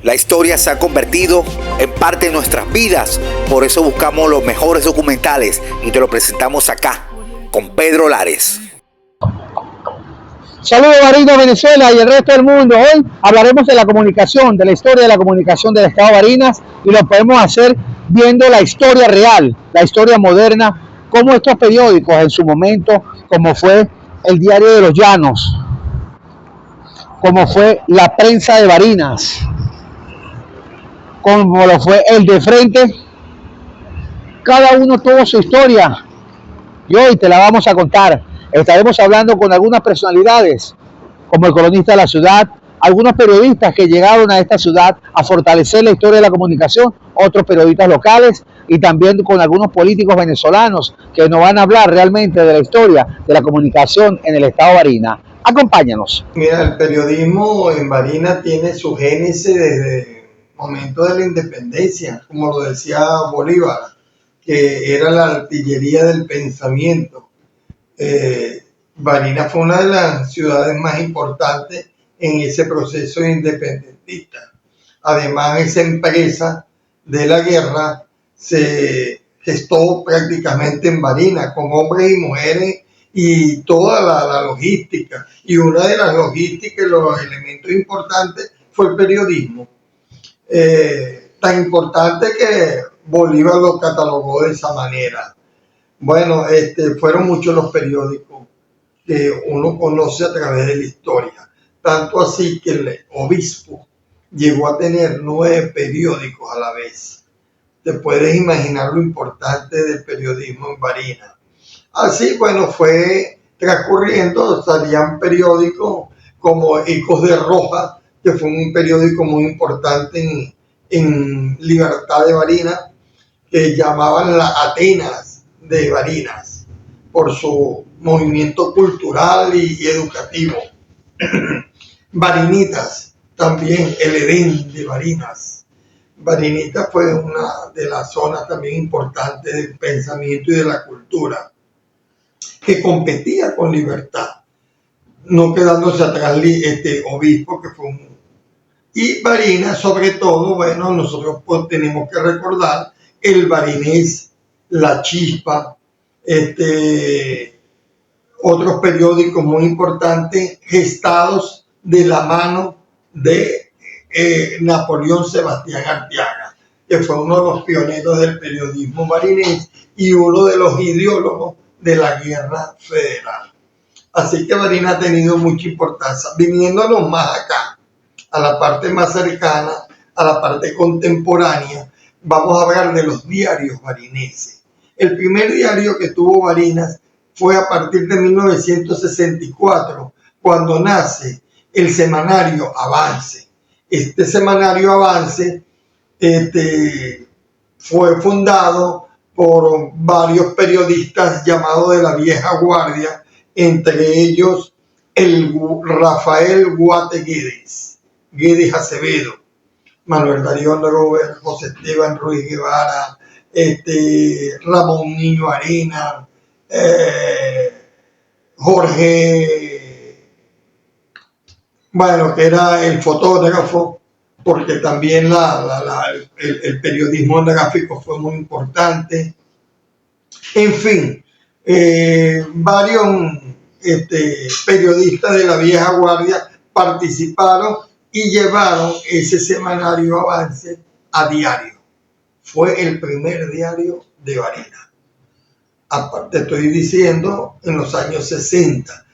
La historia se ha convertido en parte de nuestras vidas, por eso buscamos los mejores documentales y te lo presentamos acá, con Pedro Lares. Saludos Barinas, Venezuela y el resto del mundo. Hoy hablaremos de la comunicación, de la historia de la comunicación del Estado Barinas, y lo podemos hacer viendo la historia real, la historia moderna, como estos periódicos en su momento, como fue el Diario de los Llanos, como fue la Prensa de Barinas, como lo fue el de Frente, cada uno tuvo su historia y hoy te la vamos a contar. Estaremos hablando con algunas personalidades, como el colonista de la ciudad, algunos periodistas que llegaron a esta ciudad a fortalecer la historia de la comunicación, otros periodistas locales y también con algunos políticos venezolanos que nos van a hablar realmente de la historia de la comunicación en el estado Barinas. Acompáñanos. Mira, el periodismo en Barinas tiene su génesis desde el momento de la independencia, como lo decía Bolívar, que era la artillería del pensamiento. Barinas fue una de las ciudades más importantes en ese proceso independentista. Además, esa empresa de la guerra se gestó prácticamente en Barinas, con hombres y mujeres y toda la logística. Y una de las logísticas y los elementos importantes fue el periodismo. Tan importante que Bolívar lo catalogó de esa manera. Bueno, fueron muchos los periódicos que uno conoce a través de la historia. Tanto así que el obispo llegó a tener 9 periódicos a la vez. Te puedes imaginar lo importante del periodismo en Barinas. Así, bueno, fue transcurriendo, salían periódicos como Ecos de Roja, que fue un periódico muy importante en Libertad de Barinas, que llamaban la Atenas de Barinas, por su movimiento cultural y educativo. Barinitas, también el Edén de Barinas. Barinitas fue una de las zonas también importantes del pensamiento y de la cultura, que competía con Libertad, no quedándose atrás este obispo que fue un... Y Barinas, sobre todo, bueno, nosotros tenemos que recordar el barinés, La Chispa, otros periódicos muy importantes gestados de la mano de Napoleón Sebastián Arteaga, que fue uno de los pioneros del periodismo barinés y uno de los ideólogos de la guerra federal. Así que Barinas ha tenido mucha importancia. Viniéndonos más acá, a la parte más cercana, a la parte contemporánea, vamos a hablar de los diarios barineses. El primer diario que tuvo Barinas fue a partir de 1964, cuando nace el semanario Avance. Este semanario Avance fue fundado por varios periodistas llamados de la vieja guardia, entre ellos el Rafael Guate Guedes Acevedo, Manuel Darío Robert, José Esteban Ruiz Guevara, Ramón Niño Arena, Jorge, bueno, que era el fotógrafo, porque también el periodismo gráfico fue muy importante. En fin, varios periodistas de la vieja guardia participaron y llevaron ese semanario Avance a diario. Fue el primer diario de Barinas. Aparte, estoy diciendo, en los años 60,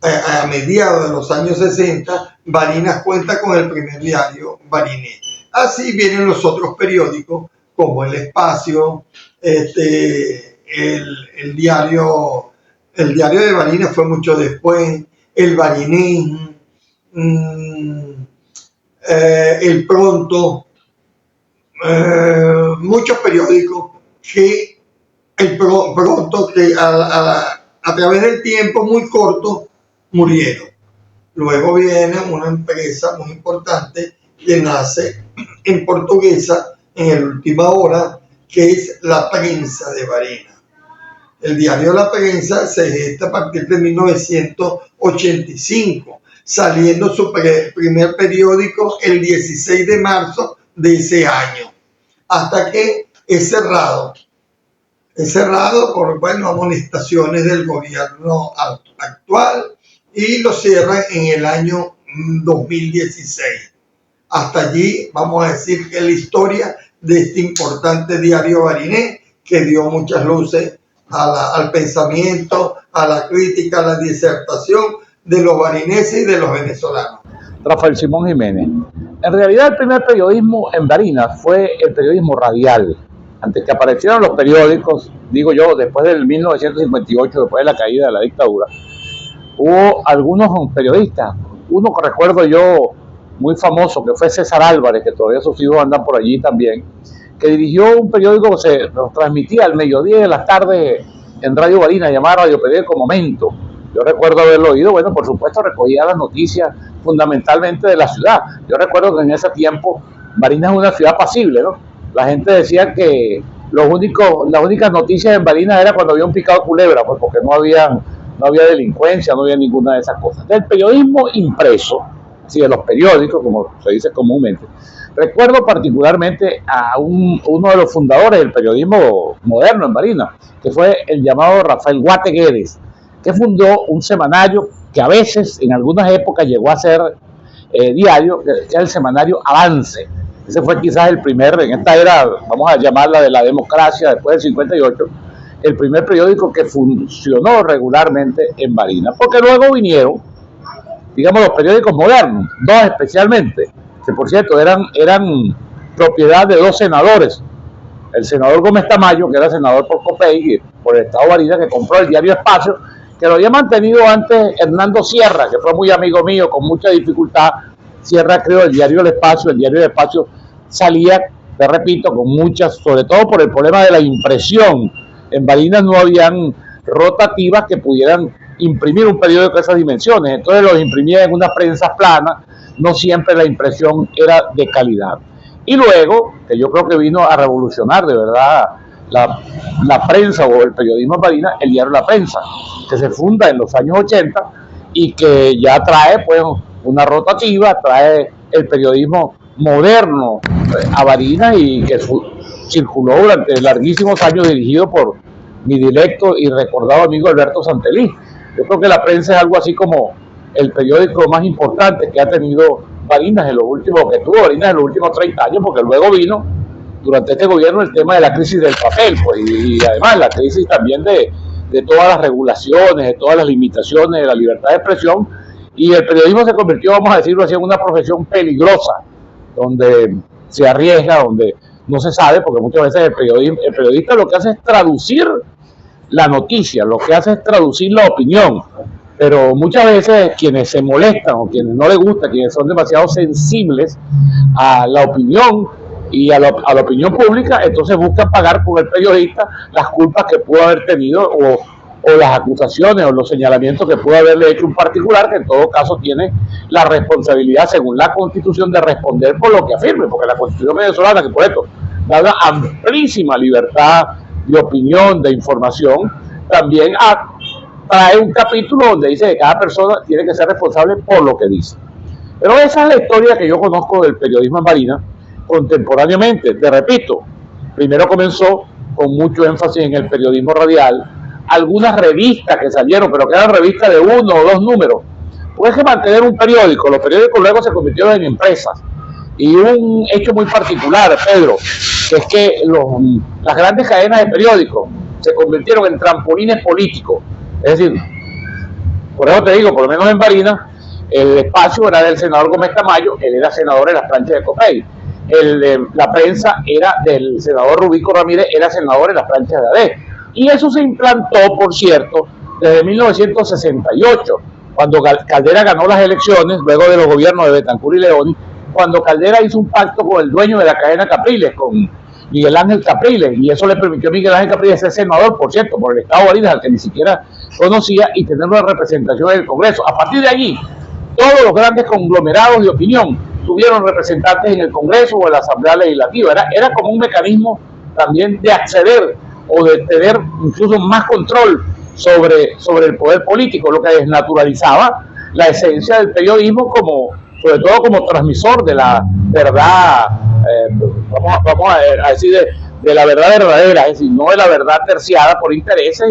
a mediados de los años 60, Barinas cuenta con el primer diario barinés. Así vienen los otros periódicos, como El Espacio, el diario de Barinas fue mucho después, el Barinés, el Pronto, muchos periódicos que pronto que a través del tiempo muy corto murieron. Luego viene una empresa muy importante que nace en Portuguesa en la última hora, que es La Prensa de Barinas. El diario La Prensa se gesta a partir de 1985, saliendo su primer periódico el 16 de marzo de ese año, hasta que es cerrado por, bueno, amonestaciones del gobierno actual, y lo cierran en el año 2016. Hasta allí vamos a decir que la historia de este importante diario barinés, que dio muchas luces al pensamiento, a la crítica, a la disertación de los barineses y de los venezolanos. Rafael Simón Jiménez. En realidad el primer periodismo en Barinas fue el periodismo radial. Antes que aparecieran los periódicos, digo yo, después del 1958, después de la caída de la dictadura, hubo algunos periodistas, uno que recuerdo yo muy famoso, que fue César Álvarez, que todavía sus hijos andan por allí también, que dirigió un periódico que se transmitía al mediodía de las tardes en Radio Barinas, llamado Radio Periódico Momento. Yo recuerdo haberlo oído, bueno, por supuesto recogía las noticias fundamentalmente de la ciudad. Yo recuerdo que en ese tiempo Barinas es una ciudad pasible, ¿no? La gente decía que las únicas noticias en Barinas era cuando había un picado de culebra, pues porque no había delincuencia, no había ninguna de esas cosas. Del periodismo impreso, sí, de los periódicos, como se dice comúnmente, recuerdo particularmente a uno de los fundadores del periodismo moderno en Barinas, que fue el llamado Rafael Guate Guedes, que fundó un semanario que a veces, en algunas épocas, llegó a ser diario, que era el semanario Avance. Ese fue quizás el primer, en esta era, vamos a llamarla de la democracia, después del 58, el primer periódico que funcionó regularmente en Barinas, porque luego vinieron, digamos, los periódicos modernos, dos especialmente, que por cierto eran propiedad de dos senadores, el senador Gómez Tamayo, que era senador por Copey, por el estado de Barinas, que compró el diario Espacio, que lo había mantenido antes Hernando Sierra, que fue muy amigo mío, con mucha dificultad. Sierra creó el diario El diario El Espacio salía, te repito, con muchas, sobre todo por el problema de la impresión. En Barinas no habían rotativas que pudieran imprimir un periódico de esas dimensiones, entonces los imprimía en una prensa plana, no siempre la impresión era de calidad. Y luego, que yo creo que vino a revolucionar de verdad la prensa o el periodismo en Barinas, el diario La Prensa, que se funda en los años 80 y que ya trae pues una rotativa, trae el periodismo moderno a Barinas, y que circuló durante larguísimos años dirigido por mi directo y recordado amigo Alberto Santelí. Yo creo que La Prensa es algo así como el periódico más importante que ha tenido Barinas en los últimos 30 años, porque luego vino durante este gobierno el tema de la crisis del papel, pues, y además la crisis también de todas las regulaciones, de todas las limitaciones de la libertad de expresión, y el periodismo se convirtió, vamos a decirlo así, en una profesión peligrosa, donde se arriesga, donde no se sabe, porque muchas veces el periodista lo que hace es traducir la noticia, lo que hace es traducir la opinión, pero muchas veces quienes se molestan o quienes no les gusta, quienes son demasiado sensibles a la opinión y a la opinión pública, entonces buscan pagar con el periodista las culpas que pudo haber tenido o las acusaciones o los señalamientos que pudo haberle hecho un particular, que en todo caso tiene la responsabilidad, según la Constitución, de responder por lo que afirme, porque la Constitución venezolana, que por esto da una amplísima libertad de opinión, de información, también trae un capítulo donde dice que cada persona tiene que ser responsable por lo que dice. Pero esa es la historia que yo conozco del periodismo en Barinas contemporáneamente. Te repito, primero comenzó con mucho énfasis en el periodismo radial, algunas revistas que salieron, pero que eran revistas de 1 o 2 números. Puedes mantener un periódico, los periódicos luego se convirtieron en empresas. Y un hecho muy particular, Pedro, que es que las grandes cadenas de periódicos se convirtieron en trampolines políticos. Es decir, por eso te digo, por lo menos en Barinas, el Espacio era del senador Gómez Tamayo, él era senador en las planchas de Copey. La Prensa era del senador Rubico Ramírez, era senador en las planchas de AD. Y eso se implantó, por cierto, desde 1968, cuando Caldera ganó las elecciones, luego de los gobiernos de Betancur y Leoni, cuando Caldera hizo un pacto con el dueño de la cadena Capriles, con Miguel Ángel Capriles, y eso le permitió a Miguel Ángel Capriles ser senador, por cierto, por el estado de Barinas, al que ni siquiera conocía, y tener una representación en el Congreso. A partir de allí, todos los grandes conglomerados de opinión tuvieron representantes en el Congreso o en la Asamblea Legislativa. Era como un mecanismo también de acceder o de tener incluso más control sobre el poder político, lo que desnaturalizaba la esencia del periodismo, sobre todo como transmisor de la verdad, vamos a decir, de la verdad verdadera, es decir, no de la verdad terciada por intereses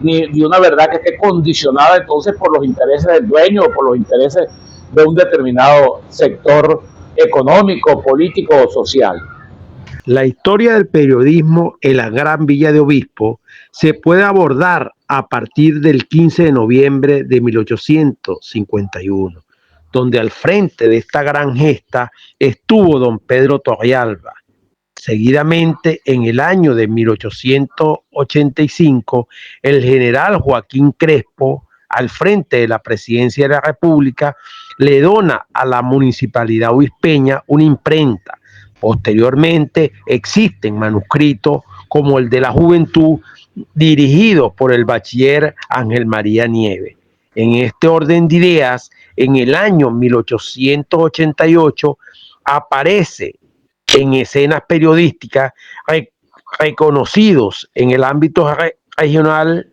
ni de una verdad que esté condicionada entonces por los intereses del dueño o por los intereses de un determinado sector económico, político o social. La historia del periodismo en la Gran Villa de Obispo se puede abordar a partir del 15 de noviembre de 1851, donde al frente de esta gran gesta estuvo don Pedro Torrealba. Seguidamente, en el año de 1885, el general Joaquín Crespo, al frente de la presidencia de la República, le dona a la municipalidad obispeña una imprenta. Posteriormente existen manuscritos como el de la Juventud, dirigido por el bachiller Ángel María Nieves. En este orden de ideas, en el año 1888 aparece en escenas periodísticas reconocidos en el ámbito regional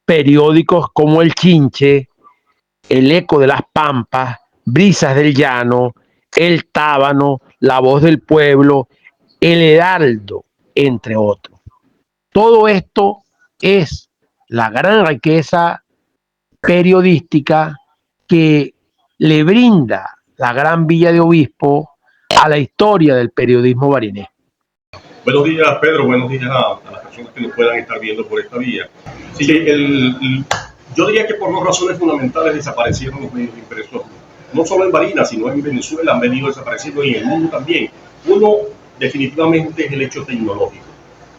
periódicos como El Chinche, El Eco de las Pampas, Brisas del Llano, El Tábano, La Voz del Pueblo, El Heraldo, entre otros. Todo esto es la gran riqueza periodística que le brinda la Gran Villa de Obispo a la historia del periodismo barinés. Buenos días, Pedro. Buenos días a las personas que nos puedan estar viendo por esta vía. Sí, yo diría que por dos razones fundamentales desaparecieron los medios impresos, no solo en Barinas, sino en Venezuela, han venido desapareciendo y en el mundo también. Uno, definitivamente, es el hecho tecnológico.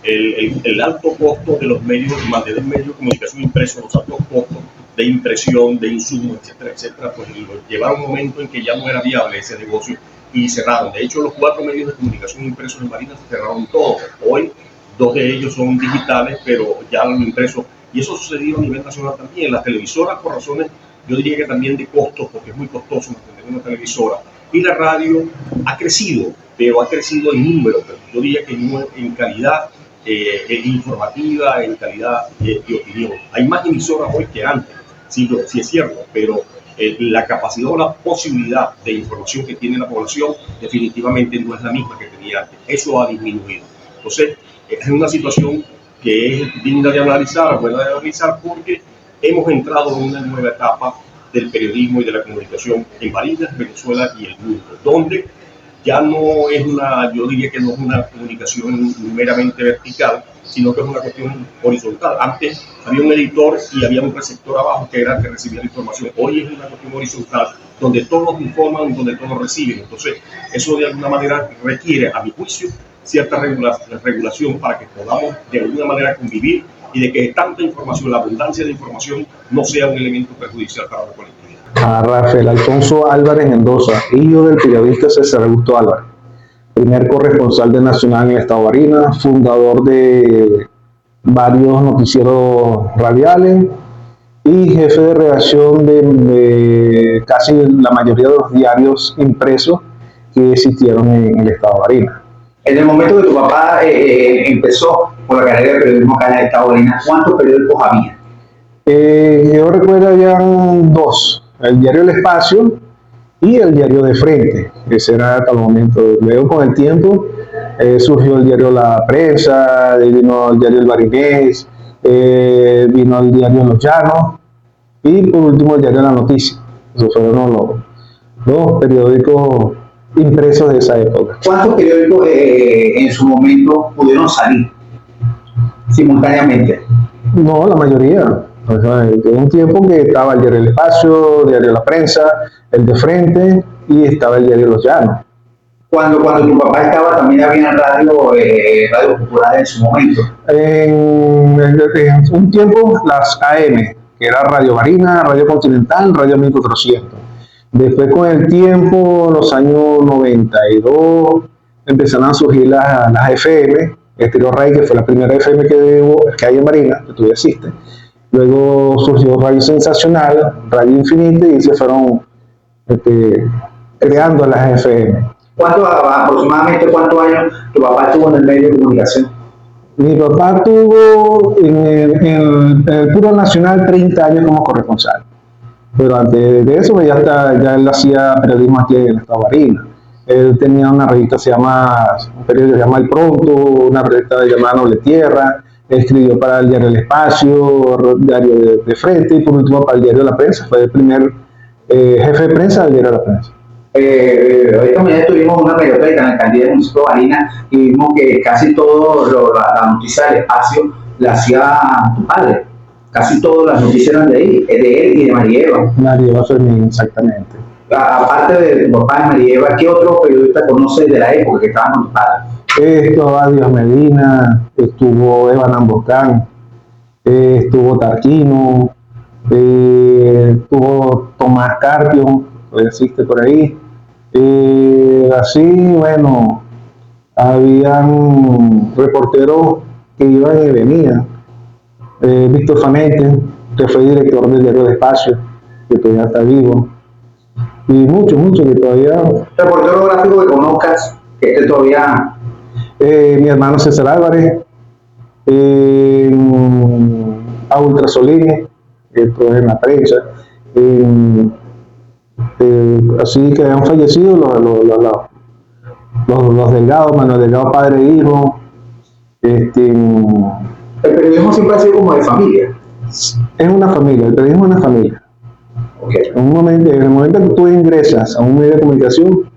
El alto costo de los medios, mantener medios de comunicación impresos, los altos costos de impresión, de insumos, etcétera, etcétera, pues llevaron un momento en que ya no era viable ese negocio y cerraron. De hecho, los 4 medios de comunicación impresos en Barinas cerraron todos. Hoy, 2 de ellos son digitales, pero ya lo impreso. Y eso sucedió a nivel nacional también. Las televisoras, por razones, yo diría que también de costos, porque es muy costoso mantener una televisora. Y la radio ha crecido, pero ha crecido en número, pero yo diría que en calidad informativa, en calidad de opinión. Hay más emisoras hoy que antes, sí es cierto, pero la capacidad o la posibilidad de información que tiene la población definitivamente no es la misma que tenía antes. Eso ha disminuido. Entonces, es una situación que es digna de analizar, buena de analizar, porque hemos entrado en una nueva etapa del periodismo y de la comunicación en Barinas, Venezuela y el mundo, donde ya no es yo diría que no es una comunicación meramente vertical, sino que es una cuestión horizontal. Antes había un editor y había un receptor abajo que era el que recibía la información. Hoy es una cuestión horizontal, donde todos informan, donde todos reciben. Entonces, eso de alguna manera requiere, a mi juicio, cierta regulación para que podamos de alguna manera convivir y de que tanta información, la abundancia de información, no sea un elemento perjudicial para la colectividad. A Rafael Alfonso Álvarez Mendoza, hijo del periodista César Augusto Álvarez, primer corresponsal de Nacional en el estado de Barinas, fundador de varios noticieros radiales y jefe de redacción de casi la mayoría de los diarios impresos que existieron en el estado de Barinas. En el momento que tu papá empezó con la carrera de periodismo acá en el estado de Barinas, ¿cuántos periódicos había? Yo recuerdo habían 2, el diario El Espacio y el diario De Frente. Ese era hasta el momento. Luego, con el tiempo, surgió el diario La Prensa, vino el diario El Barinés, vino el diario Los Llanos y por último el diario La Noticia. Esos fueron los periódicos impresos de esa época. ¿Cuántos periódicos en su momento pudieron salir simultáneamente? No, la mayoría. Hubo un tiempo que estaba el diario El Espacio, el diario La Prensa, el De Frente y estaba el diario Los Llanos. Cuando tu papá estaba, también había radio popular en su momento. En un tiempo las AM, que era Radio Barinas, Radio Continental, Radio 1400. Después, con el tiempo, los años 92, empezaron a surgir las FM, Estéreo Rey, que fue la primera FM que hay en Barinas, que todavía existe. Luego surgió Radio Sensacional, Radio Infinita y se fueron creando las FM. Aproximadamente cuántos años tu papá estuvo en el medio de comunicación? Mi papá tuvo en el Puro Nacional 30 años como corresponsal. Pero antes de eso, ya él hacía periodismo aquí en el estado Barinas. Él tenía una revista un periódico que se llama El Pronto, una revista llamada Noble Tierra, escribió para el diario El Espacio, diario de Frente, y por último para el diario La Prensa. Fue el primer jefe de prensa del diario La Prensa. Hoy también tuvimos una periodista en la alcaldía del municipio de Barinas y vimos que casi todo la noticia del espacio la hacía tu padre. Casi todas las noticias eran de él y de María Eva. María Eva Fermín, exactamente. Aparte de tu papá y María Eva, ¿qué otro periodista conoces de la época que estaban con tu padre? Estuvo Díaz Medina, estuvo Eva Nambocán, estuvo Tarquino, estuvo Tomás Carpio, que existe por ahí. Así, bueno, habían reporteros que iban y venían. Víctor Fanete, que fue director del diario El Espacio, que todavía está vivo. Y muchos que todavía... ¿Reportero gráfico que conozcas, que esté todavía? Mi hermano César Álvarez, a Ultrasolini, que estuvo en la prensa. Así que han fallecido los Delgado, Manuel Delgado padre e hijo. El periodismo siempre ha sido como de familia. Es una familia, el periodismo es una familia. Okay. En el momento que tú ingresas a un medio de comunicación,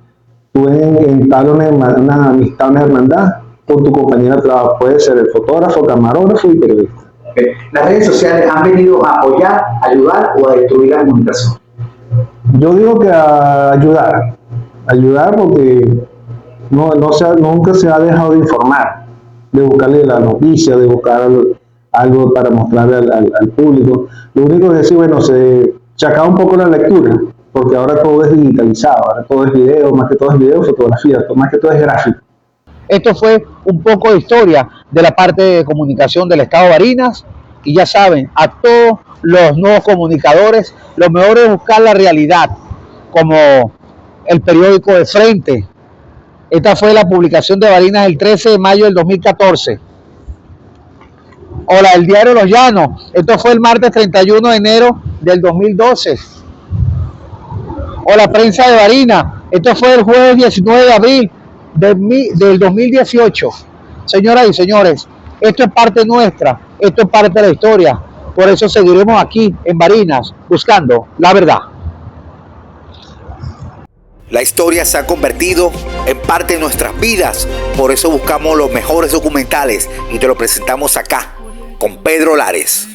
tú entablas una amistad, una hermandad con tu compañera de trabajo. Puede ser el fotógrafo, camarógrafo y periodista. Okay. ¿Las redes sociales han venido a apoyar, ayudar o a destruir la comunicación? Yo digo que a ayudar porque nunca se ha dejado de informar, de buscarle la noticia, de buscar algo para mostrarle al público. Lo único que decir, bueno, se acaba un poco la lectura, porque ahora todo es digitalizado, ahora todo es video, más que todo es video, fotografía, más que todo es gráfico. Esto fue un poco de historia de la parte de comunicación del estado de Barinas, y ya saben, a todos los nuevos comunicadores, lo mejor es buscar la realidad, como el periódico de Frente. Esta fue la publicación de Barinas el 13 de mayo del 2014. Hola, el diario Los Llanos. Esto fue el martes 31 de enero del 2012. Hola, Prensa de Barinas. Esto fue el jueves 19 de abril del 2018. Señoras y señores, esto es parte nuestra, esto es parte de la historia. Por eso seguiremos aquí en Barinas buscando la verdad. La historia se ha convertido en parte de nuestras vidas. Por eso buscamos los mejores documentales y te lo presentamos acá con Pedro Lares.